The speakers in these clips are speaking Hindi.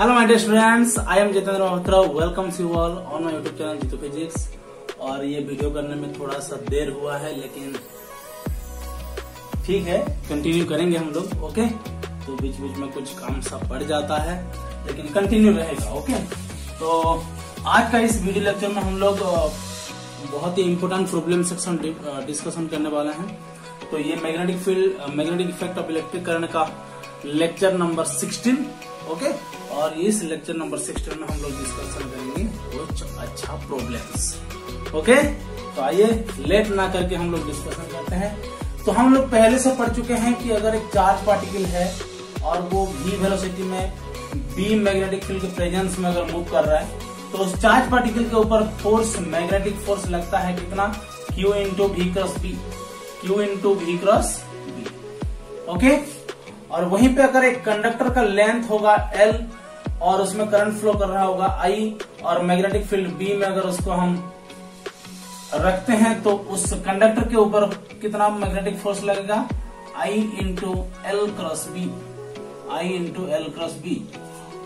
Hello my dear students, I am Jitendra Malhotra. Welcomes you all on my YouTube channel Jitu physics. और ये वीडियो करने में थोड़ा सा देर हुआ है, लेकिन ठीक है, कंटिन्यू करेंगे हम लोग। ओके, तो बीच बीच में कुछ काम सा पड़ जाता है, लेकिन कंटिन्यू रहेगा। ओके, तो आज का इस वीडियो लेक्चर में हम लोग बहुत ही इम्पोर्टेंट प्रॉब्लम सेक्शन डिस्कशन करने वाले हैं। तो ये magnetic effect of electric current का लेक्चर नंबर 16। ओके, और इस लेक्चर नंबर 16 में हम लोग डिस्कशन करेंगे कुछ अच्छा प्रॉब्लम्स। ओके, तो आइए लेट ना करके हम लोग डिस्कशन करते हैं। तो हम लोग पहले से पढ़ चुके हैं कि अगर एक चार्ज पार्टिकल है और वो v वेलोसिटी में b मैग्नेटिक फील्ड के प्रेजेंस में अगर मूव कर रहा है, तो उस चार्ज पार्टिकल के ऊपर फोर्स, मैग्नेटिक फोर्स लगता है कितना, q into V cross B, q into V cross B. Okay, और वहीं पे अगर एक कंडक्टर का लेंथ होगा L और उसमें करंट फ्लो कर रहा होगा I, और मैग्नेटिक फील्ड B में अगर उसको हम रखते हैं, तो उस कंडक्टर के ऊपर कितना मैग्नेटिक फोर्स लगेगा, I into L cross B, I into L cross B.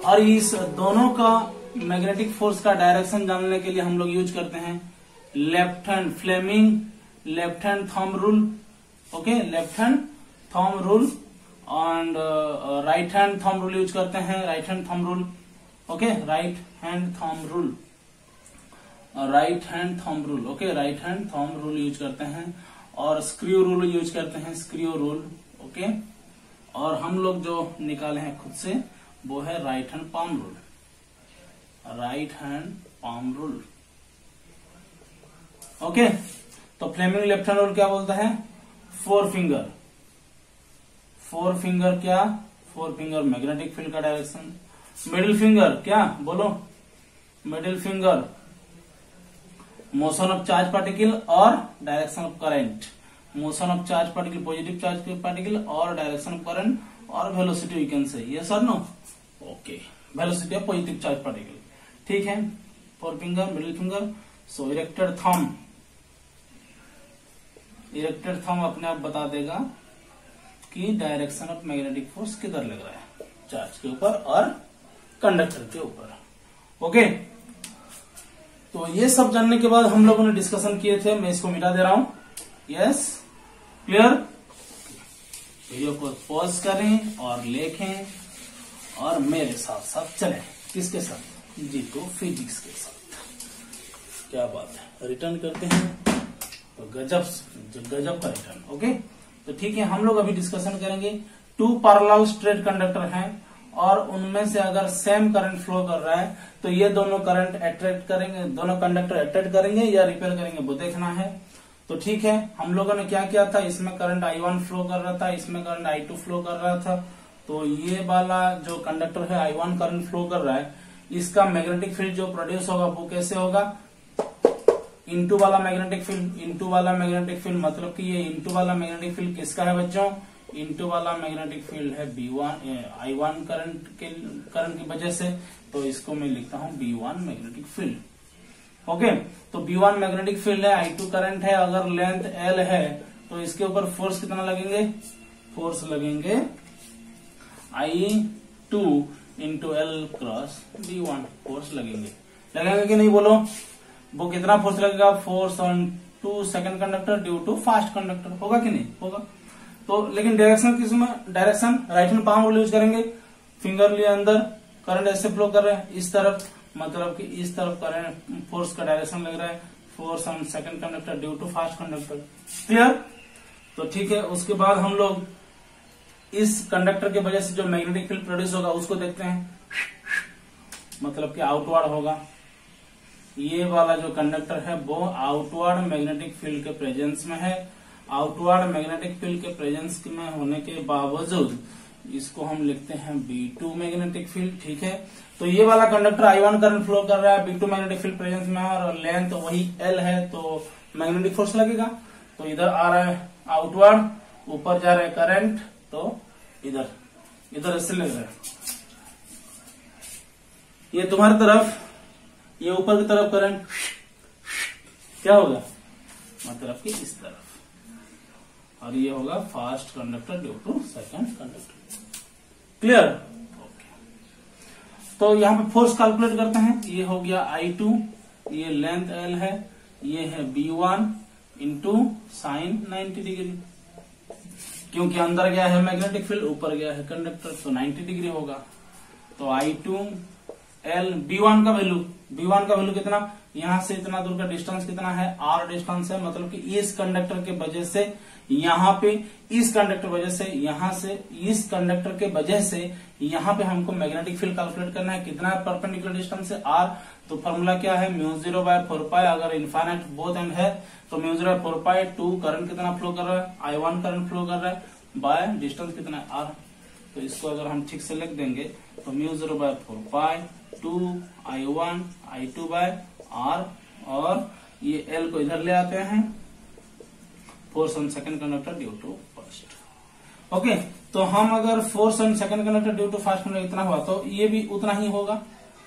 और इस दोनों का मैग्नेटिक फोर्स का डायरेक्शन जानने के लिए हम लोग यूज करते हैं left hand Fleming left hand thumb rule. Okay, left hand thumb rule and right hand thumb rule use करते हैं, right hand thumb rule. Okay, right hand thumb rule, right hand thumb rule. Okay, right hand thumb rule use करते हैं, और स्क्रू रूल यूज करते हैं, स्क्रू रूल। ओके, और हम लोग जो निकाले हैं खुद से वो है right hand palm rule, right hand palm rule. Okay, तो फ्लेमिंग लेफ्ट हैंड रूल क्या बोलता है, फोर फिंगर क्या, फोर फिंगर मैग्नेटिक फील्ड का डायरेक्शन। मिडिल फिंगर क्या, बोलो, middle finger motion of charge particle और direction of current, motion of charge particle, positive charge particle और डायरेक्शन ऑफ करंट और velocity we can say, yes और no. Okay, velocity of positive charge particle, ठीक है। Four finger, middle finger. So erected thumb अपने आप बता देगा कि डायरेक्शन ऑफ मैग्नेटिक फोर्स किधर लग रहा है, चार्ज के ऊपर और कंडक्टर के ऊपर। ओके, तो ये सब जानने के बाद हम लोगों ने डिस्कशन किए थे, मैं इसको मिटा दे रहा हूं। Yes, clear. वीडियो को पॉज करें और लिखें और मेरे साथ साथ चलें। किसके साथ, जीतू फिजिक्स के साथ। क्या बात है, रिटर्न करते हैं तो गजब का रिटर्न। ओके, तो ठीक है, हम लोग अभी डिस्कशन करेंगे। टू पैरेलल स्ट्रेट कंडक्टर हैं और उनमें से अगर सेम करंट फ्लो कर रहा है, तो ये दोनों करंट अट्रैक्ट करेंगे, दोनों कंडक्टर अट्रैक्ट करेंगे या रिपेल करेंगे, वो देखना है। तो ठीक है, हम लोगों ने क्या किया था, इसमें करंट I1 फ्लो कर रहा था, इसमें करंट I2 फ्लो कर रहा था। तो ये वाला जो कंडक्टर है I1 करंट फ्लो कर रहा है, इसका मैग्नेटिक फील्ड जो प्रोड्यूस होगा वो कैसे होगा, इनटू वाला मैग्नेटिक फील्ड। इनटू वाला मैग्नेटिक फील्ड मतलब कि ये इनटू वाला मैग्नेटिक फील्ड किसका है बच्चों, इनटू वाला मैग्नेटिक फील्ड है I1 करंट की वजह से। तो इसको मैं लिखता हूं B1 मैग्नेटिक फील्ड। ओके, तो B1 मैग्नेटिक फील्ड है, I2 करंट है। अगर लेंथ L है तो इसके ऊपर फोर्स कितना लगेंगे, फोर्स लगेंगे I2 into L cross B1, force लगेंगे कि नहीं, बोलो। वो कितना फोर्स लगेगा, force on to second conductor due to fast conductor, होगा कि नहीं, होगा। तो लेकिन डायरेक्शन किसमें, direction right hand palm rule use करेंगे। फिंगर लिए अंदर, करंट ऐसे फ्लो कर रहे हैं इस तरफ, मतलब कि इस तरफ करंट फोर्स का डायरेक्शन लग रहा है, force on second conductor due to fast conductor. Clear. तो ठीक है, उसके बाद हम लोग इस कंडक्टर की वजह से जो मैग्नेटिक फील्ड प्रोड्यूस होगा उसको देखते हैं, मतलब कि आउटवर्ड होगा। ये वाला जो कंडक्टर है वो आउटवर्ड मैग्नेटिक फील्ड के प्रेजेंस में है। आउटवर्ड मैग्नेटिक फील्ड के प्रेजेंस में होने के बावजूद इसको हम लिखते हैं B2 मैग्नेटिक फील्ड, ठीक है। तो ये वाला कंडक्टर I1 करंट फ्लो कर रहा है, B2 मैग्नेटिक फील्ड प्रेजेंस में है और लेंथ वही L है, तो मैग्नेटिक फोर्स लगेगा। तो इधर आ रहा है आउटवर्ड, ऊपर जा रहा है करंट, तो इधर ऐसे लग रहा है, ये तुम्हारी तरफ, ये ऊपर की तरफ करंट क्या होगा, मतलब कि इस तरफ, और ये होगा fast conductor due to second conductor. Clear. तो यहाँ पे फोर्स कैलकुलेट करते हैं। ये हो गया I2, ये लेंथ L है, ये है B1 इंटू साइन 90 डिग्री, क्योंकि अंदर गया है मैग्नेटिक फील्ड, ऊपर गया है कंडक्टर, तो 90 डिग्री होगा। तो I2 L B1 का वैल्यू कितना, यहां से इतना दूर का डिस्टेंस कितना है, R डिस्टेंस है, मतलब कि इस कंडक्टर के वजह से यहाँ पे, इस कंडक्टर वजह से यहाँ से, इस कंडक्टर के वजह से यहाँ पे हमको मैग्नेटिक फील्ड कैलकुलेट करना है। कितना परपेंडिकुलर डिस्टेंस है, R। तो फॉर्मूला क्या है, μ0/4π, अगर इनफाइनाइट बोथ एंड है तो μ0/4π 2 करंट कितना फ्लो कर रहा है, I1 करंट फ्लो कर रहा है, बाय डिस्टेंस कितना है, R। तो इसको अगर हम ठीक से लिख देंगे तो μ0/4π 2 I1 I2 बाय R, और ये L को इधर ले आते हैं, force on second conductor due to first. Okay, तो हम अगर force on second conductor due to first conductor इतना हुआ तो ये भी उतना ही होगा,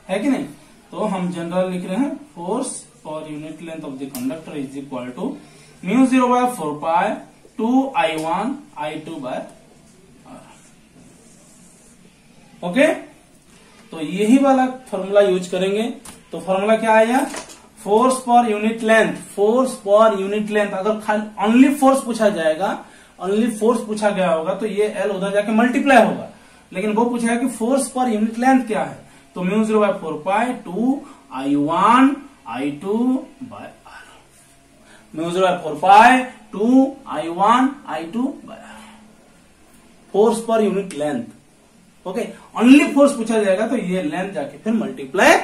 है कि नहीं। तो हम जनरल लिख रहे हैं, force per unit length of the conductor is equal to μ0/4π 2 I1 I2 by R। Okay, तो यही वाला फॉर्मूला यूज करेंगे। तो फॉर्मूला क्या आया, फोर्स पर यूनिट लेंथ, अगर खाली ओनली फोर्स पूछा जाएगा, ओनली फोर्स पूछा गया होगा तो ये L उधर जाके मल्टीप्लाई होगा, लेकिन वो पूछेगा कि फोर्स पर यूनिट लेंथ क्या है, तो μ0/4π 2 I1 I2 by R, μ0/4π 2 I1 I2 by R, force per unit length. Okay, only force पूछा जाएगा तो ये लेंथ जाके फिर मल्टीप्लाई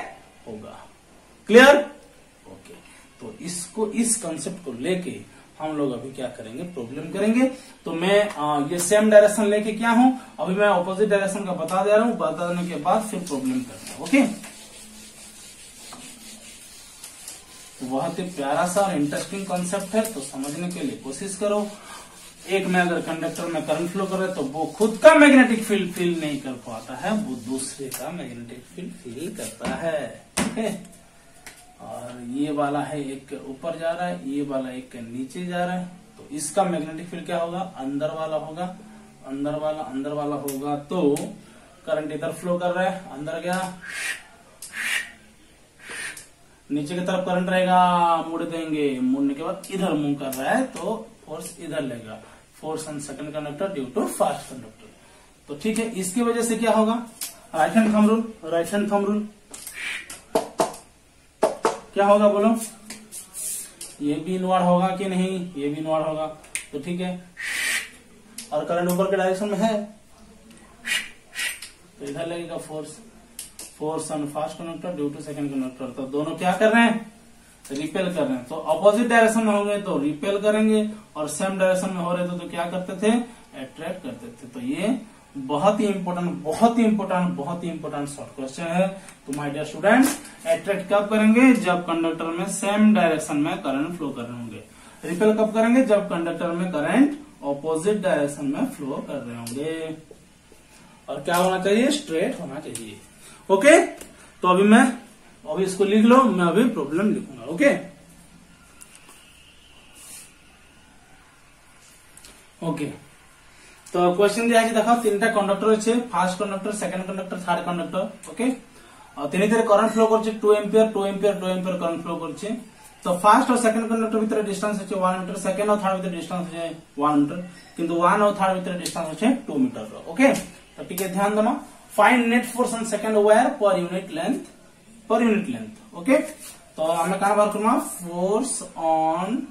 होगा। क्लियर? ओके, तो इसको, इस कंसेप्ट को लेके हम लोग अभी क्या करेंगे, प्रॉब्लम करेंगे। तो मैं ये सेम डायरेक्शन लेके क्या हूं, अभी मैं ऑपोजिट डायरेक्शन का बता दे रहा हूं, बताने के बाद फिर प्रॉब्लम करना है। ओके, बहुत ही प्यारा सा और इंटरेस्टिंग कॉन्सेप्ट है, तो समझने के लिए कोशिश करो। एक में अगर कंडक्टर में करंट फ्लो कर रहा है तो वो खुद का मैग्नेटिक फील्ड फील नहीं कर पाता है, वो दूसरे का मैग्नेटिक फील्ड फील करता है। ठीक है, और ये वाला है एक ऊपर जा रहा है, ये वाला एक नीचे जा रहा है, तो इसका मैग्नेटिक फील्ड क्या होगा, अंदर वाला होगा, अंदर वाला होगा। तो करंट इधर फ्लो कर रहा है, अंदर गया, नीचे की तरफ करंट रहेगा, मुड़ देंगे, मुड़ने के बाद इधर मूव कर रहा है तो फोर्स इधर लेगा, force on second conductor due to first conductor. तो ठीक है, इसकी वजह से क्या होगा, राइट हैंड थंब रूल क्या होगा बोलो, ये भी इनवर्ड होगा कि नहीं, ये भी इनवर्ड होगा, तो ठीक है। और करंट ऊपर के डायरेक्शन में है तो इधर लगेगा force on first conductor due to second conductor. तो दोनों क्या कर रहे हैं, रिपेल कर रहे हैं। तो अपोजिट डायरेक्शन में होंगे तो रिपेल करेंगे, और सेम डायरेक्शन में हो रहे थे तो क्या करते थे, अट्रैक्ट करते थे। तो ये बहुत ही इंपॉर्टेंट शॉर्ट क्वेश्चन है। तो माय डियर स्टूडेंट्स, अट्रैक्ट कब करेंगे, जब कंडक्टर में सेम डायरेक्शन में करंट फ्लो कर रहे होंगे। रिपेल कब करेंगे, जब कंडक्टर में करंट ऑपोजिट डायरेक्शन में फ्लो कर रहे होंगे। और क्या होना चाहिए, स्ट्रेट होना चाहिए। ओके, तो अभी इसको लिख लो, मैं अभी प्रॉब्लम लिखूंगा। ओके, तो क्वेश्चन दिया है कि देखो तीनटा कंडक्टर अच्छे, first conductor, second conductor, third conductor. Okay, और तीन करंट फ्लो कर 2 एम्पियर करंट फ्लो कर। तो फार्स्ट और सेकंड कंडक्टर भीतर डिस्टेंस है 1 मीटर, सेकंड और थर्ड भीतर डिस्टेंस है 1 मीटर, किंतु 1 और थर्ड भीतर डिस्टेंस है 2 मीटर। ओके, तो ठीक है, ध्यान देना। Find net force on second wire per unit length. Okay, तो हमें कहां बार करना, force on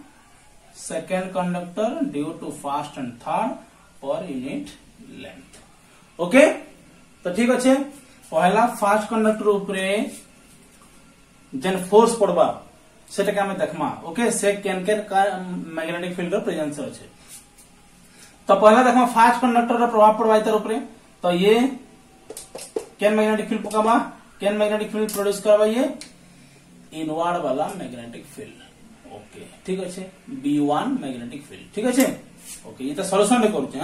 second conductor due to first and third per unit length. Okay, तो ठीक अच्छे, पहला फास्ट कंडक्टर उपरे जेन फोर्स पड़वा सेटा क्या देखमा। ओके, से केन मैग्नेटिक फील्ड प्रेजेंस अच्छे। तो पहला देखमा फास्ट कंडक्टर प्रभाव पड़वा इतर उपरे, तो ये केन मैग्नेटिक फील्ड पकाबा, केन मैग्नेटिक फील्ड प्रोड्यूस करवा, ये इनवर्ड वाला मैग्नेटिक फील्ड। ओके, ठीक अच्छे, B1 मैग्नेटिक फील्ड। ठीक अच्छे, ओके, ये तो सॉल्यूशन करुचे।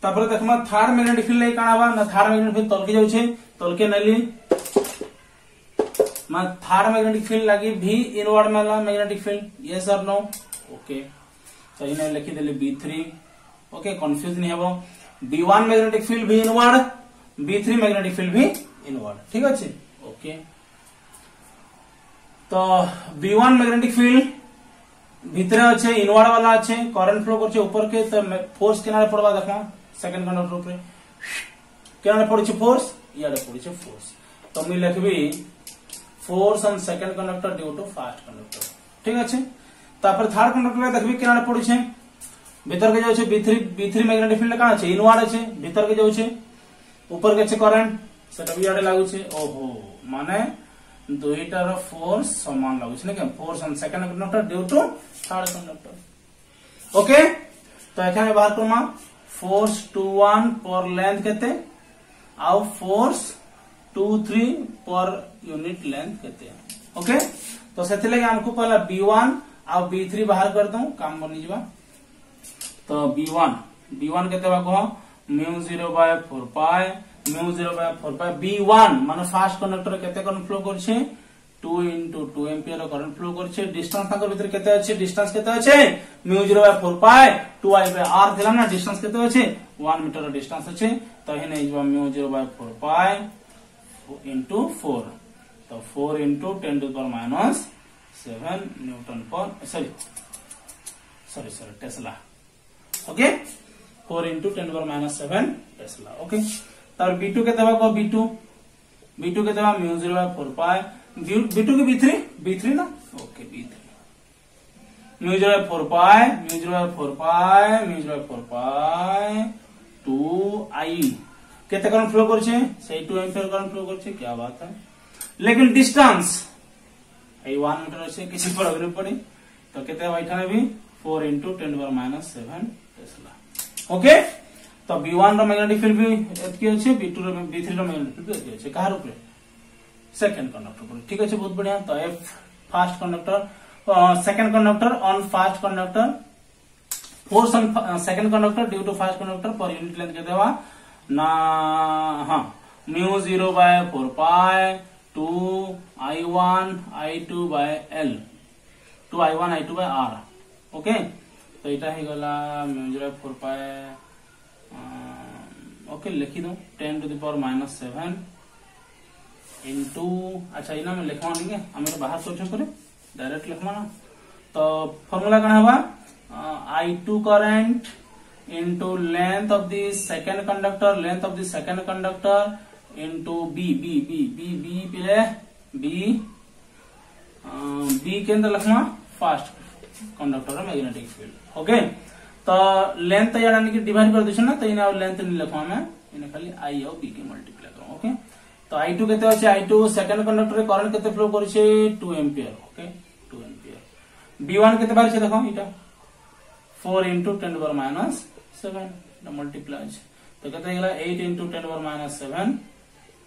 तापर देखमा थर्ड मैग्नेटिक फील्ड ले काणाबा ना, थर्ड मैग्नेटिक फील्ड तलके जाउछे, तलके नली मा थर्ड मैग्नेटिक फील्ड लागी भी इनवर्ड वाला मैग्नेटिक फील्ड, यस और नो। ओके, तो इने लिखि देले B3। ओके, कंफ्यूज नहीं हेबो, B1 मैग्नेटिक फील्ड भी इनवर्ड, B3 मैग्नेटिक फील्ड भी इनवर्ड ठीक अच्छे ओके। तो B1 मैग्नेटिक फील्ड भितर अच्छे इनवर्ड वाला अच्छे करंट फ्लो करछे ऊपर के तो फोर्स केनारे पड़वा देखो सेकंड कंडक्टर ऊपर केनारे पड़छे फोर्स यारे पड़छे फोर्स तो मैं लिखबी force on second conductor due to first conductor ठीक अच्छे। तापर थर्ड कंडक्टर देखबी केनारे पड़छे भीतर के जाउछे B3 मैग्नेटिक फील्ड का अच्छे इनवर्ड अच्छे भीतर के जाउछे ऊपर के अच्छे करंट सेटा भी याडे लागुछे ओहो माने दुईटार फोर्स समान लागुछे ना force on second conductor due to third conductor okay. तो एखाने बाहर करमा फोर्स 2-1 पर लेंथ केते आउ फोर्स 2-3 पर यूनिट लेंथ केते ओके। तो सेति लगे हमको पहला B1 आउ B3 बाहर कर दूं काम बनी जबा। तो B1 केते बा कहो μ0/4 पाई μ0/4 पाई B1 माने फास्ट कंडक्टर केते करंट फ्लो करछे 2 × 2 एम्पियर करंट फ्लो करछे डिस्टेंस ताकर भीतर केते अछि डिस्टेंस केते अछि μ0/4 पाई 2I/r थिला ना डिस्टेंस केते अछि 1 मीटर डिस्टेंस अछि तो हेने इजबा μ0/4 पाई × 4 तो 4 × 10⁻⁷ न्यूटन पर sorry Tesla okay 4 × 10⁻⁷ Tesla okay. तार B2 के देबा को B2 के देबा μ0/4 पाई B2 के B3 ना ओके B3 μ0/4 पाई 2I केते करंट फ्लो करछे सही 2 एम्पियर करंट फ्लो करछे क्या बात है। लेकिन डिस्टेंस 1 मीटर अच्छे किसी पर अग्र पड़ी तो केते बैठा भी 4 × 10⁻⁷ टेस्ला ओके। तो B1 रो मैग्नेटिक फील्ड भी एतकी अच्छे B3 रो मैग्नेटिक फील्ड भी एतकी अच्छे कहार ऊपर सेकंड कंडक्टर पर ठीक अच्छे बहुत बढ़िया। तो F fast conductor second conductor on fast conductor force on second conductor due to fast conductor per unit length के देवा ना हाँ μ0/4 पाई 2I1 I2/L 2I1 I2/R okay. तो इटा ही गला μ0/4 पाई ओके लिखी दो 10⁻⁷ इंटू अच्छा इना में लिखवा नहीं है हमें बाहर सोचो करे डायरेक्ट लिखवा ना। तो फॉर्मूला कौन हवा I2 current into length of the second conductor into B के अंदर लिखवा fast conductor magnetic field okay. तो लेंथ यानी कि डिवाइड कर दिस ना तो इन्हें लेंथ नहीं लिखवा मैं इन्हें खाली I और B के मल्टीप्लाई करूं ओके। तो I2 केते अछि I2 सेकंड कंडक्टर रे करंट केते फ्लो करछे 2 एम्पियर ओके 2 एम्पियर। B1 केते बार छे देखो इटा 4 × 10⁻⁷ मल्टीप्लाई तो केते गेला 8 × 10⁻⁷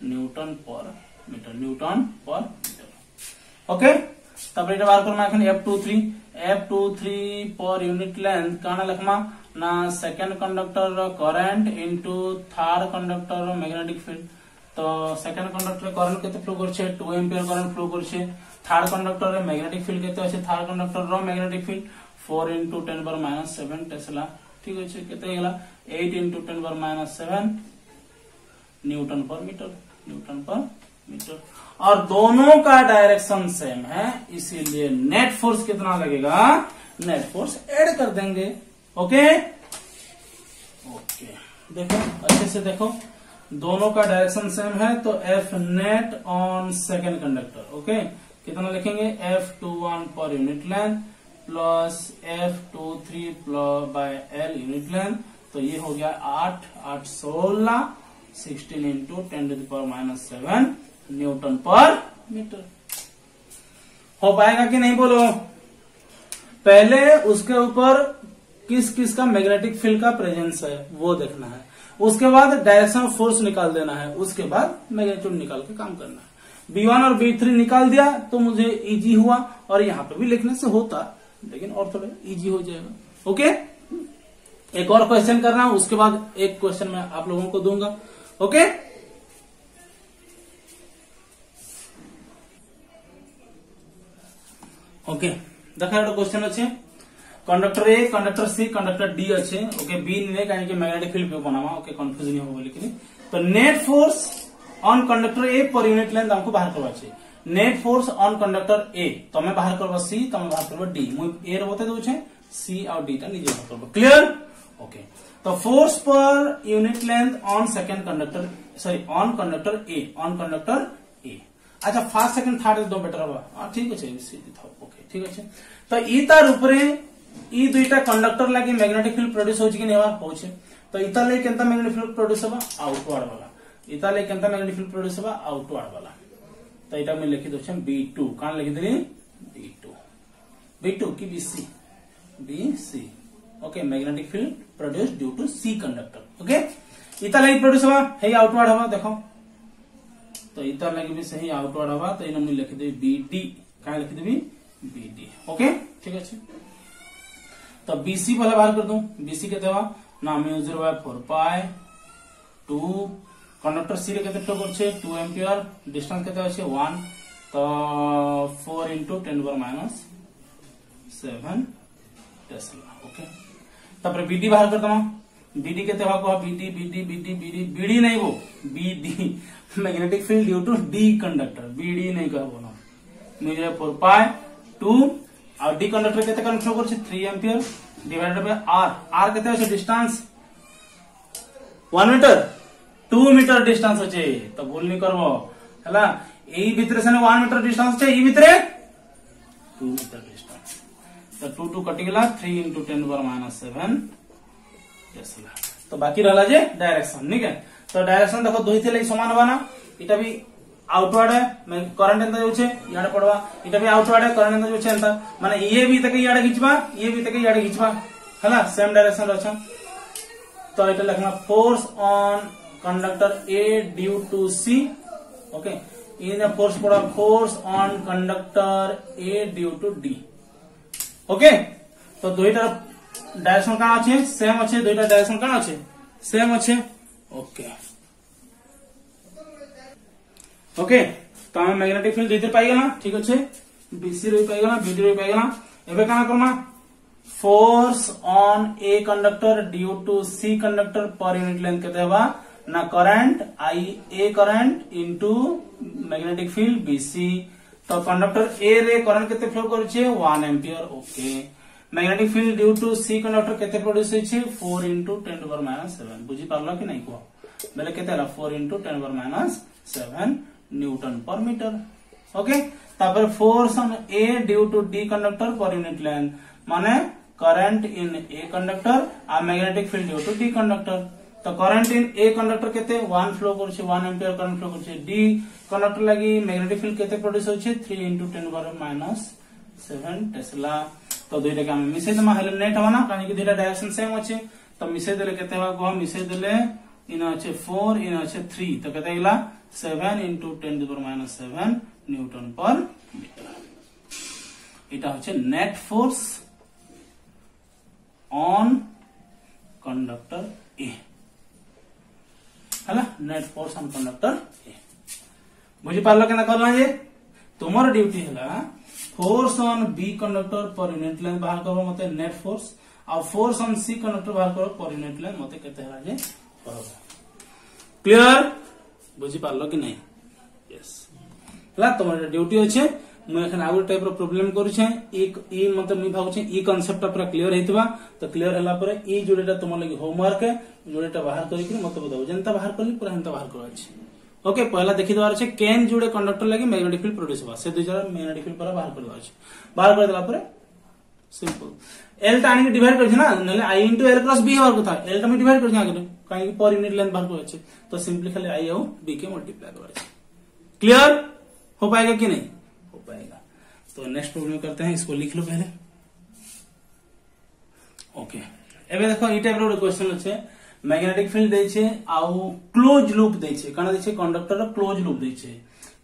न्यूटन पर मीटर ओके। तब इटा बार करना एखन F23 पर यूनिट लेंथ काना लिखमा ना सेकंड कंडक्टर रो करंट इंटू थर्ड कंडक्टर रो मैग्नेटिक फील्ड। तो सेकंड कंडक्टर रे करंट केते फ्लो करछे 2 एम्पियर करंट फ्लो करछे थर्ड कंडक्टर रे मैग्नेटिक फील्ड केते अछि थर्ड कंडक्टर रो मैग्नेटिक फील्ड 4 × 10⁻⁷ टेस्ला ठीक अछि केते गेला 8 × 10⁻⁷ न्यूटन पर मीटर और दोनों का डायरेक्शन सेम है इसीलिए नेट फोर्स कितना लगेगा नेट फोर्स ऐड कर देंगे ओके। देखो अच्छे से देखो दोनों का डायरेक्शन सेम है तो F net on second conductor okay कितना लिखेंगे F21 पर unit length plus F23/L unit length. तो ये हो गया 8 16 16 × 10⁻⁷ न्यूटन पर मीटर। हो पाएगा कि नहीं बोलो। पहले उसके ऊपर किस का मैग्नेटिक फील्ड का प्रेजेंस है वो देखना है उसके बाद डायरेक्शन ऑफ फोर्स निकाल देना है उसके बाद मैग्नीट्यूड निकाल के काम करना है। B1 और B3 निकाल दिया तो मुझे इजी हुआ और यहाँ पे भी लिखने से होता लेकिन और थोड़ा इजी हो जाएगा ओके। एक और क्वेश्चन करना उसके बाद एक क्वेश्चन मैं आप लोगों को दूंगा ओके। ओके देखा क्वेश्चन अच्छे conductor A conductor C conductor D अच्छे ओके बी नहीं कहीं मैग्नेटिक फील्ड पे बनावा ओके कंफ्यूजन हो बोले तो नेट फोर्स ऑन कंडक्टर ए पर यूनिट लेंथ हमको बाहर करवा छे। नेट फोर्स ऑन कंडक्टर ए तमे बाहर करबो सी, तमे बाहर करबो डी। मु ए रे बते दउ छे, सी और डी टा निजे बाहर करबो। क्लियर? ओके। तो force per unit length on second conductor, sorry on conductor A, on conductor ए। अच्छा फर्स्ट सेकंड थर्ड दो बेटर हवा, ठीक अछि सीधी था। ओके ठीक अछि। तो ई तार ऊपरे ई दुईटा कंडक्टर लागि मैग्नेटिक फील्ड प्रोड्यूस होछि कि नेवा होछि। तो इता ले केनता मैग्नेटिक फील्ड प्रोड्यूस होबा आउटवर्ड वाला, इता ले केनता मैग्नेटिक फील्ड प्रोड्यूस होबा आउटवर्ड वाला। तो इटा में लिखि दोछम B2, कान लिखि देली B2, B2 की BC, BC। Okay, magnetic field produce due to C conductor. Okay, इता ले प्रोड्यूस होबा हे आउटवर्ड होबा, देखो तो इता लगे भी सही आउटवर्ड होबा। तो इनो में लिखि देबी BD, कान लिखि देबी BD। ओके ठीक अछि। तो BC पहले बाहर कर दूं, BC के देवा ना μ0/4 पाई 2 कंडक्टर सी रे केते फ्लो करछे 2 एम्पियर, डिस्टेंस केते अछि 1। तो 4 × 10⁻⁷ टेस्ला। ओके, तापर BD बाहर कर दमा, BD केते बा को BD नहीं वो BD magnetic field due to D conductor, BD नहीं कहबो ना। μ0/4 पाई 2 और डी कंडक्टर केते करंट फ्लो करछे 3 एम्पियर डिवाइडेड बाय r केते अछि डिस्टेंस 1 मीटर 2 मीटर डिस्टेंस अछि। तो भूल नहीं करबो हला, एई भितरे से 1 मीटर डिस्टेंस छै, ई भितरे 2 मीटर डिस्टेंस। तो 2 2 कटि गेला, 3 × 10⁻⁷ टेस्ला। तो बाकी रहला जे डायरेक्शन, ठीक है। तो डायरेक्शन देखो दुई थिले समान बना, इटा भी आउटवर्ड है, मैं करंट एंता जाउछे याडे पड़वा, इटा भी आउटवर्ड है, करंट एंता जाउछे एंता, माने ये भी तके याडे खिचबा, ये भी तके याडे खिचबा, हला सेम डायरेक्शन रहछा। तो इटा लिखना force on conductor A due to C. Okay, इन फोर्स पड़ा force on conductor A due to D. Okay, तो दुईटा डायरेक्शन काना अछि सेम अछि, दुईटा डायरेक्शन काना अछि सेम अछि। ओके ओके, तो हम मैग्नेटिक फील्ड दुईते पाई गेला, ठीक अछि। BC रे पाई गेला, BD रे पाई गेला। एबे काना करना, force on A conductor due to C conductor per unit length केते हेबा ना current I A current into magnetic field BC। तो कंडक्टर ए रे करंट केते फ्लो करछे 1 ampere. Okay, magnetic field due to C conductor केते प्रोड्यूस होइछे 4 × 10⁻⁷। बुझी पारलो कि नहीं को बेले केते हला 4 × 10⁻⁷ न्यूटन पर मीटर। ओके, तापर force on A due to D conductor per unit length माने करंट इन ए कंडक्टर आ magnetic field due to D conductor. तो करंट इन ए कंडक्टर केते 1 फ्लो करछे, 1 एम्पियर करंट फ्लो करछे। डी कंडक्टर लागि मैग्नेटिक फील्ड केते प्रोड्यूस होछे 3 × 10⁻⁷ टेस्ला। तो दुईटा के हम मिसे दमा हेले नेट हवाना, काहे कि दुईटा डायरेक्शन सेम अछि। तो मिसे देले केते हवा को मिसे देले इन अछि 4 इन अछि 3, तो केते गेला 7 × 10⁻⁷ न्यूटन पर मीटर। इटा होचे net force on conductor A, हला net force on conductor A. बुझी पारलो केना करला जे तुमर ड्यूटी हला force on B conductor per unit length बाहर करबो मते नेट फोर्स, और फोर्स ऑन सी कंडक्टर बाहर करबो पर यूनिट लेंथ मते केते हला जे करबो। क्लियर? बुझी पारलो कि नहीं? यस, हला तुमर ड्यूटी अछि। मैं एखन आगु टाइप रो प्रॉब्लम करू छे, एक ई मतलब मी भाबु छे ई कांसेप्ट पूरा क्लियर हेतबा। तो क्लियर हला पर ई जोडेटा तुम लगी होमवर्क है, जोडेटा बाहर करी कि मते बताओ, जनता बाहर करली पूरा हंता बाहर करवा अछि। ओके, पहला देखि दवार छे केन जोड़े कंडक्टर लगी मैग्नेटिक फील्ड प्रोड्यूस होबा, से दुजरा मैग्नेटिक फील्ड पूरा बाहर कर दवा अछि। बाहर कर देला पर सिंपल एल टा आनी डिवाइड कर छै ना, नले I * L क्रॉस B होबार कथा, एल टा में डिवाइड कर छै आगे काहे कि पर यूनिट लेंथ बाहर कर अछि। तो सिंपली खाली I और B के मल्टीप्लाई करवा अछि। क्लियर हो पाएगा कि नहीं? हो पाएगा। तो नेक्स्ट प्रॉब्लम करते हैं, इसको लिख लो पहले। ओके, एबे देखो ई टाइप रो क्वेश्चन अछि, मैग्नेटिक फील्ड दै छै आउ क्लोज लूप दै छै, काना दै छै कंडक्टर रो क्लोज लूप दै छै।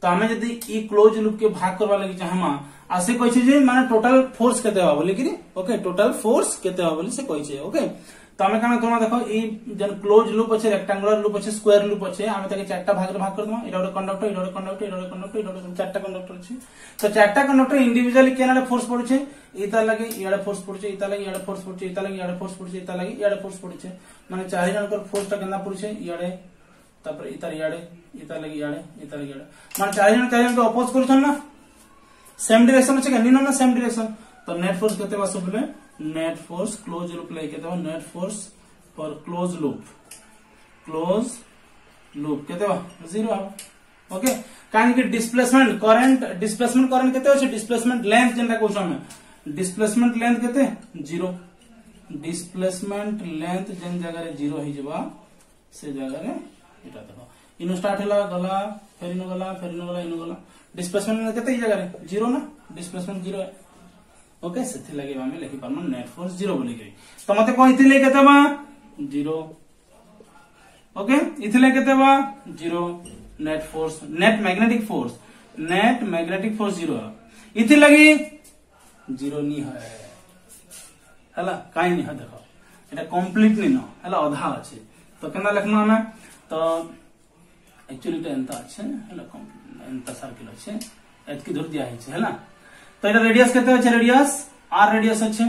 तो हमें यदि ई क्लोज लूप के भाग करबा लागि चाहमा, आसे कहै छै जे माने टोटल फोर्स केते होबा बोली कि ओके, टोटल फोर्स केते होबा बोली से कहै छै। ओके, तो हमें काना करमा देखो ई जन क्लोज लूप अछि, रेक्टेंगुलर लूप अछि, स्क्वायर लूप अछि, हमें ताके चारटा भाग रे भाग कर दमा। इडा कंडक्टर, इडा कंडक्टर, इडा कंडक्टर, इडा चारटा कंडक्टर अछि। तो चारटा कंडक्टर इंडिविजुअली केनाले फोर्स पड़ै छै, इता लागि इयाडे फोर्स पड़ै छै, इता लागि इयाडे फोर्स पड़ै छै, इता लागि इयाडे फोर्स पड़ै छै, इता लागि इयाडे फोर्स पड़ै छै, माने चारि जन कर फोर्स ता केना पड़ै छै इयाडे। तापर इतार याडे इतार लगी याडे इतार लगी याडे मान चार जन के अपोज करछन ना सेम डायरेक्शन अछि के ना सेम डायरेक्शन तो नेट फोर्स केते बा सब नेट फोर्स क्लोज लूप ले केते बा net force for close loop केते बा 0 आ ओके काहे कि डिस्प्लेसमेंट करंट केते अछि डिस्प्लेसमेंट लेंथ जेनटा कहू हम डिस्प्लेसमेंट लेंथ केते 0 डिस्प्लेसमेंट लेंथ जेन जगह रे 0 ही जबा से जगह रे एटा देखो इनो स्टार्ट होला गला फेर इनो गला इनो गला डिस्प्लेसमेंट केते ही जगह रे 0 ना डिस्प्लेसमेंट 0 है ओके सेथि लागि हम लिखि परम नेट फोर्स 0 बोली गई तो मते कहिथिले केते बा 0 ओके इथिले केते बा 0 net force net magnetic force 0 इथि लगी 0 नहीं है हला काई नहीं है देखो एटा कंप्लीट नहीं न हला आधा अछि तो केना लिखना हमें तो एक्चुअली तो एंता अछि हला कंप्लीट एंता सर्कल अछि एतकी दूर दिया है हला तो एटा रेडियस केते अछि रेडियस r रेडियस अछि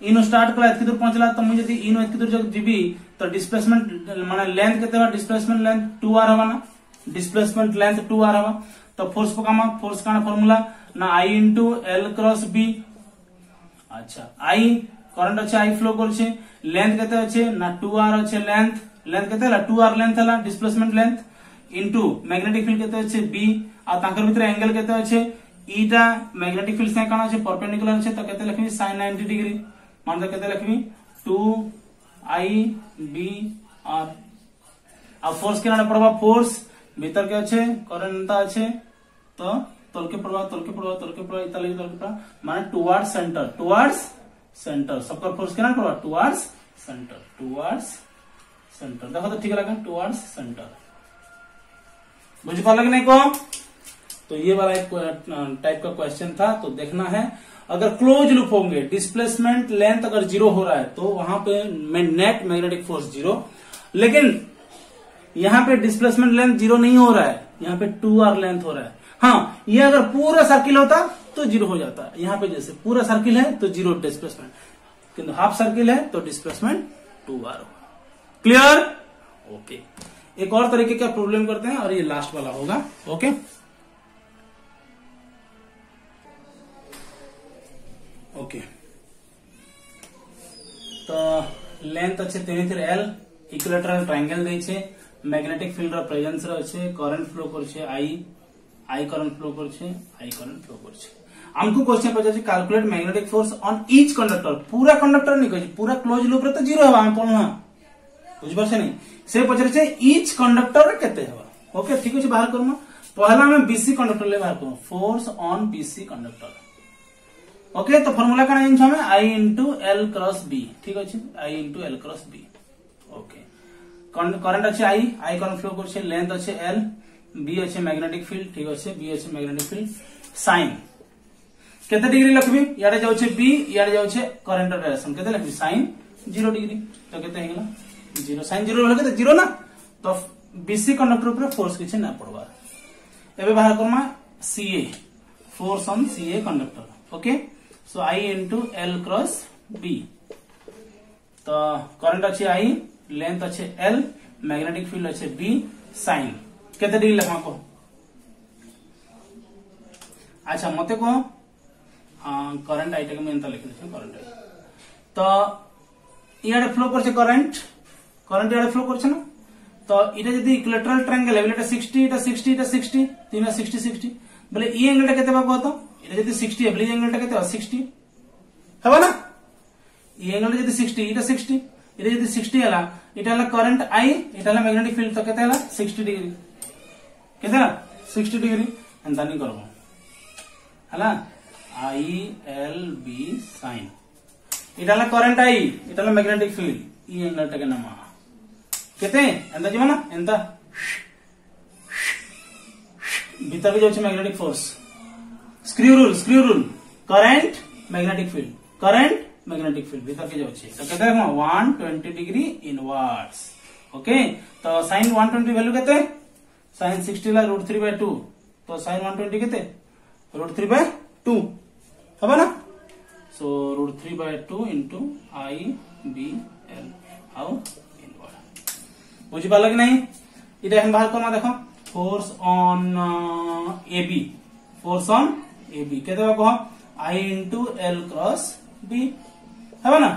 इनो स्टार्ट कला एतकी दूर पहुंचला तो मुझे यदि इनो एतकी दूर जब जीबी तो डिस्प्लेसमेंट माने लेंथ केते बा डिस्प्लेसमेंट लेंथ 2r होगा ना डिस्प्लेसमेंट लेंथ 2r होगा तो फोर्स पकामा फोर्स का फार्मूला ना I into L cross B अच्छा I करंट अच्छे I फ्लो करछे लेंथ केते अच्छे ना 2r अच्छे लेंथ केते ला 2r लेंथ हला displacement length into magnetic field केते अच्छे B आ तांकर भीतर एंगल केते अच्छे ईटा मैग्नेटिक फील्ड से काना अच्छे परपेंडिकुलर अच्छे तो केते लिखबी sin 90 डिग्री मान तो केते लिखबी 2I B R आ फोर्स केना पड़बा फोर्स भीतर के अच्छे करंट अच्छे तो तल के पड़वा इता लगी तल के पड़वा माने टुवर्ड्स सेंटर सबका फोर्स केना पड़वा टुवर्ड्स सेंटर देखो तो ठीक लगा टुवर्ड्स सेंटर बुझ पा लगे नहीं को तो ये वाला एक टाइप का क्वेश्चन था तो देखना है अगर क्लोज लूप होंगे डिस्प्लेसमेंट लेंथ अगर 0 हो रहा है तो वहां पे नेट मैग्नेटिक फोर्स 0 लेकिन यहाँ पे डिस्प्लेसमेंट लेंथ 0 नहीं हो रहा है यहाँ पे 2r लेंथ हो रहा है हाँ ये अगर पूरा सर्किल होता तो 0 हो जाता है यहाँ पे जैसे पूरा सर्किल है तो 0 डिस्प्लेसमेंट किंतु हाफ सर्किल है तो डिस्प्लेसमेंट 2r होगा क्लियर ओके एक और तरीके का प्रॉब्लम करते हैं और ये लास्ट वाला होगा ओके ओके तो लेंथ अच्छे तेनी थी L इक्विलेटरल ट्रायंगल दै छे मैग्नेटिक फील्ड रो प्रेजेंस रो छे करंट फ्लो कर छे I करंट फ्लो कर छे हमको क्वेश्चन पचा छे calculate magnetic force on each conductor पूरा कंडक्टर नहीं कहि पूरा क्लोज लूप रे तो 0 हवा हम पढना बुझ परछे नहीं से पचरे छे ईच कंडक्टर रे केते हवा ओके ठीक अछि बाहर करम पहला हम BC कंडक्टर ले बाहर करम force on BC conductor okay तो फार्मूला का यूज हमें I into L cross B ठीक अछि I into L cross B okay current अच्छे I करंट फ्लो कर लेंथ अच्छे L B अच्छे मैग्नेटिक फील्ड ठीक अच्छे B अच्छे मैग्नेटिक फील्ड साइन केते डिग्री लिखबी याडे जाउ छे B याडे जाउ छे करंट डायरेक्शन केते लिखबी साइन 0 डिग्री तो केते हेगला 0 साइन 0 होले केते 0 ना तो BC कंडक्टर ऊपर फोर्स किछ ना पड़वा एबे बाहर Karma CA force on CA conductor okay so I into L cross B तो करंट अच्छे I लेंथ अच्छे L मैग्नेटिक फील्ड अच्छे B साइन केते डिग्री लिखा को अच्छा मते को करंट आई टे में लिखि दे करंट आई तो इयाडे फ्लो करछे करंट इयाडे फ्लो करछे ना तो इटा जदी इक्विलेटरल ट्रायंगल है बेले 60 इटा 60 इटा 60 तीन 60 60 बोले ई एंगल टा केते बा कहतो इटा जदी 60 है बोले एंगल टा केते 60 हबा ना ई एंगल जदी 60 इटा 60 इटा जदी 60 हला इटा हला करंट आई इटा हला मैग्नेटिक फील्ड तो केते हला 60 डिग्री केते हला 60 डिग्री एंता नहीं करबो हला I L B sin इटा हला करंट आई इटा हला मैग्नेटिक फील्ड ई एंगल टा के नाम केते एंता जीवा ना एंता भीतर के जो magnetic force screw rule current magnetic field भीतर के जो तो कहते हैं 120 डिग्री इनवर्ड्स ओके तो sin 120 वैल्यू कहते sin 60 ला √3/2 तो sin 120 कहते √3/2 हबा ना सो √3/2 into I B L how inward बुझी पाला कि नहीं এটা এখন বাহার করমা দেখো force on AB, force on AB केते कह I into L cross B है ना।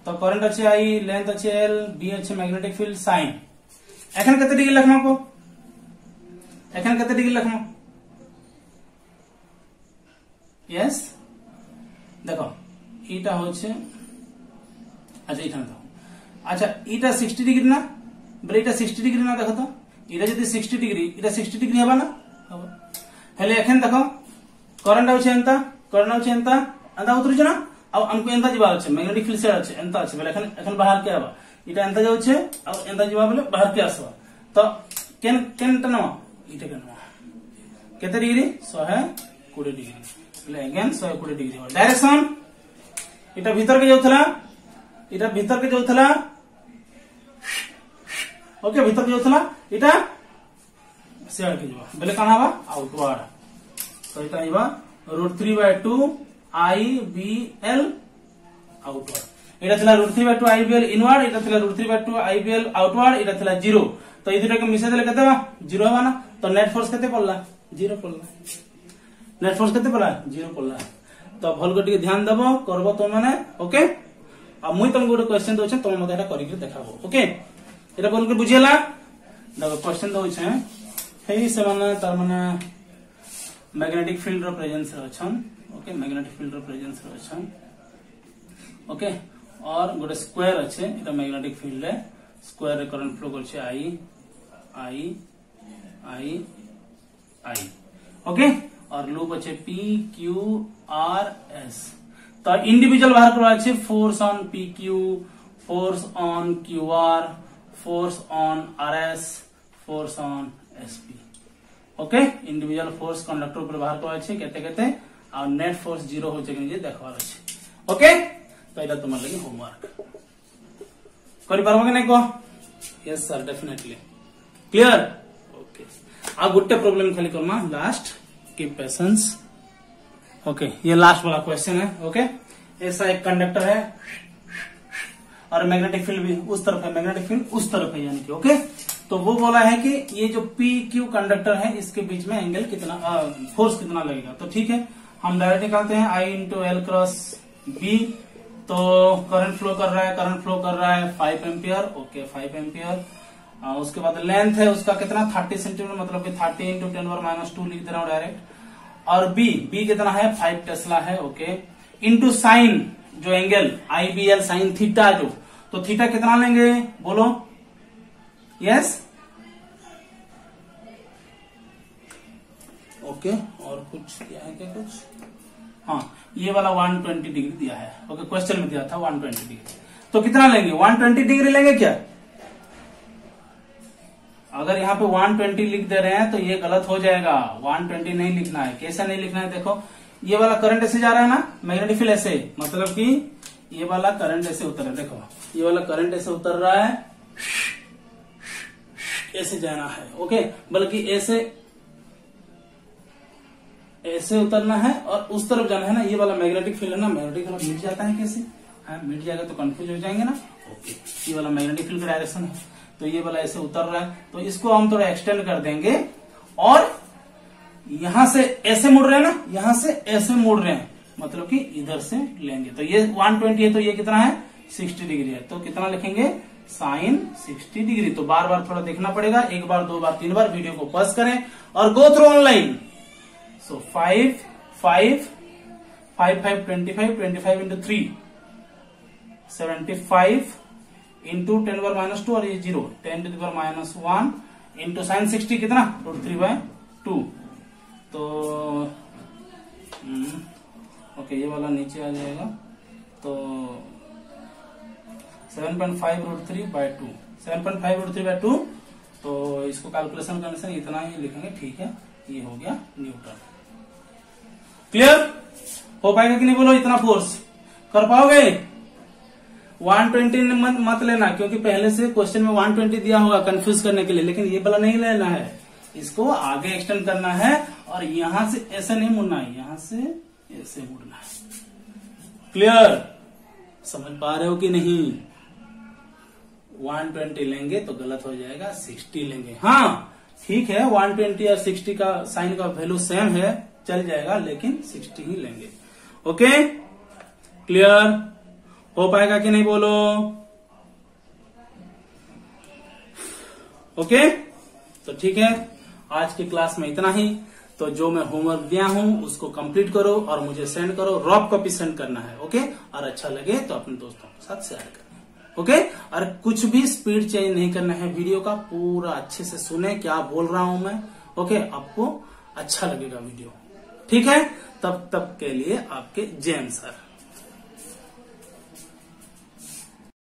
तो करंट अच्छे I, लेंथ अच्छे L, B अच्छे मैग्नेटिक फील्ड साइन। एखन केते डिग्री लिखमा को, एखन केते डिग्री लिखमा यस देखो इटा होचे अच्छा इठान देखो अच्छा इटा 60 डिग्री ना बोले इटा 60 डिग्री ना देखो तो इटा जदि 60 डिग्री इटा 60 डिग्री हबा ना हबा हेले एखन देखो करंट होचे एंता अंदा उतरुछ ना अब हमको एंता जीवा होचे मैग्नेटिक फील्ड से होचे एंता होचे बोले एखन बाहर के हबा इटा एंता जाउचे अब एंता जीवा बोले बाहर के आसबा तो केन टनवा इटा केनवा केते डिग्री 120 डिग्री बोले अगेन 120 डिग्री डायरेक्शन इटा भीतर के जाउथला ओके भीतर के जाउथला इटा शेयर के जीवा बोले काना हबा आउटवर्ड तो इटा जीवा √3/2 IBL आउटवर्ड इटा थिला √3/2 IBL इनवर्ड इटा थिला √3/2 IBL आउटवर्ड इटा थिला 0 तो ई दुटा के मिसा देले केते बा 0 हबा ना तो नेट फोर्स केते पड़ला 0 पड़ला नेट फोर्स केते पड़ला 0 पड़ला तो भल को टिके ध्यान देबो करबो तो माने ओके अब मुई तुमको गोटे क्वेश्चन दोछे तुम मते एटा करिक देखाबो ओके एटा बोल के बुझियला देखो क्वेश्चन दोछे हेई से माने तार माने मैग्नेटिक फील्ड रो प्रेजेंस रे अछन ओके मैग्नेटिक फील्ड रो प्रेजेंस रे अछन ओके और गोटे स्क्वायर अच्छे एटा मैग्नेटिक फील्ड है स्क्वायर रे करंट फ्लो करछे I ओके और लूप अच्छे PQRS तो इंडिविजुअल बाहर करवा अच्छे force on PQ, force on QR, force on RS, force on SP okay individual force conductor ऊपर बाहर करवा अच्छे केते केते और नेट फोर्स 0 होचे कि जे देखवार अच्छे ओके तो एटा तुम लगी होमवर्क करि परबो कि नै को yes sir definitely clear okay आ गुट्टे प्रॉब्लम खाली करमा लास्ट कीप पेशेंस ओके ये लास्ट वाला क्वेश्चन है ओके ऐसा एक कंडक्टर है और मैग्नेटिक फील्ड भी उस तरफ है मैग्नेटिक फील्ड उस तरफ है यानी कि ओके तो वो बोला है कि ये जो PQ कंडक्टर है इसके बीच में एंगल कितना फोर्स कितना लगेगा तो ठीक है हम डायरेक्ट निकालते हैं I into L cross B तो करंट फ्लो कर रहा है 5 एम्पियर ओके 5 एम्पियर उसके बाद लेंथ है उसका कितना 30 सेंटीमीटर मतलब कि 30 इंटू 10⁻² लिख दे रहा हूं डायरेक्ट और B कितना है 5 टेस्ला है ओके इंटू साइन जो एंगल IBL साइन थीटा जो तो थीटा कितना लेंगे बोलो यस ओके और कुछ दिया है क्या कुछ हाँ ये वाला 120 डिग्री दिया है ओके क्वेश्चन में दिया था 120 डिग्री तो कितना लेंगे 120 डिग्री लेंगे क्या अगर यहाँ पे 120 लिख दे रहे हैं तो ये गलत हो जाएगा 120 नहीं लिखना है कैसे नहीं लिखना है देखो ये वाला करंट ऐसे जा रहा है ना मैग्नेटिक फील्ड ऐसे मतलब कि ये वाला करंट ऐसे उतर रहा है देखो ये वाला करंट ऐसे उतर रहा है ऐसे जाना है ओके बल्कि ऐसे उतरना है और उस तरफ जाना है ना ये वाला मैग्नेटिक फील्ड है ना मैग्नेटिक फील्ड मिट जाता है कैसे हाँ मिट जाएगा तो कंफ्यूज हो जाएंगे ना ओके ये वाला मैग्नेटिक फील्ड का डायरेक्शन है तो ये वाला ऐसे उतर रहा है तो इसको हम थोड़ा एक्सटेंड कर देंगे और यहां से ऐसे मुड़ रहे हैं ना यहां से ऐसे मुड़ रहे हैं मतलब कि इधर से लेंगे तो ये 120 है तो ये कितना है 60 डिग्री है तो कितना लिखेंगे साइन 60 डिग्री तो बार बार थोड़ा देखना पड़ेगा 1 बार 2 बार 3 बार वीडियो को पॉज करें और go through online so 5 5 5 5 25 into 3 75 into 10⁻² और ये 0 10⁻1 इंटू साइन 60 कितना √3/2 तो ओके ये वाला नीचे आ जाएगा तो 7.5 √3/2 7.5 √3/2 तो इसको कैलकुलेशन करने से इतना ही लिखेंगे ठीक है ये हो गया न्यूटन क्लियर हो पाएगा कि नहीं बोलो इतना फोर्स कर पाओगे 120 मत लेना क्योंकि पहले से क्वेश्चन में 120 दिया होगा कंफ्यूज करने के लिए लेकिन ये वाला नहीं लेना है इसको आगे एक्सटेंड करना है और यहां से ऐसे नहीं मुड़ना है यहां से ऐसे मुड़ना है क्लियर समझ पा रहे हो कि नहीं 120 लेंगे तो गलत हो जाएगा, 60 लेंगे। हाँ ठीक है, 120 और 60 का साइन का वैल्यू सेम है, चल जाएगा, लेकिन 60 ही लेंगे। ओके, क्लियर हो पाएगा कि नहीं बोलो? ओके, तो ठीक है, आज की क्लास में इतना ही। तो जो मैं होमवर्क दिया हूं उसको कंप्लीट करो और मुझे सेंड करो, रॉफ कॉपी सेंड करना है। ओके, और अच्छा लगे तो अपने दोस्तों के साथ शेयर करना। ओके, और कुछ भी स्पीड चेंज नहीं करना है, वीडियो का पूरा अच्छे से सुने क्या बोल रहा हूं मैं। ओके, आपको अच्छा लगेगा वीडियो। ठीक है, तब के लिए आपके जेएम सर।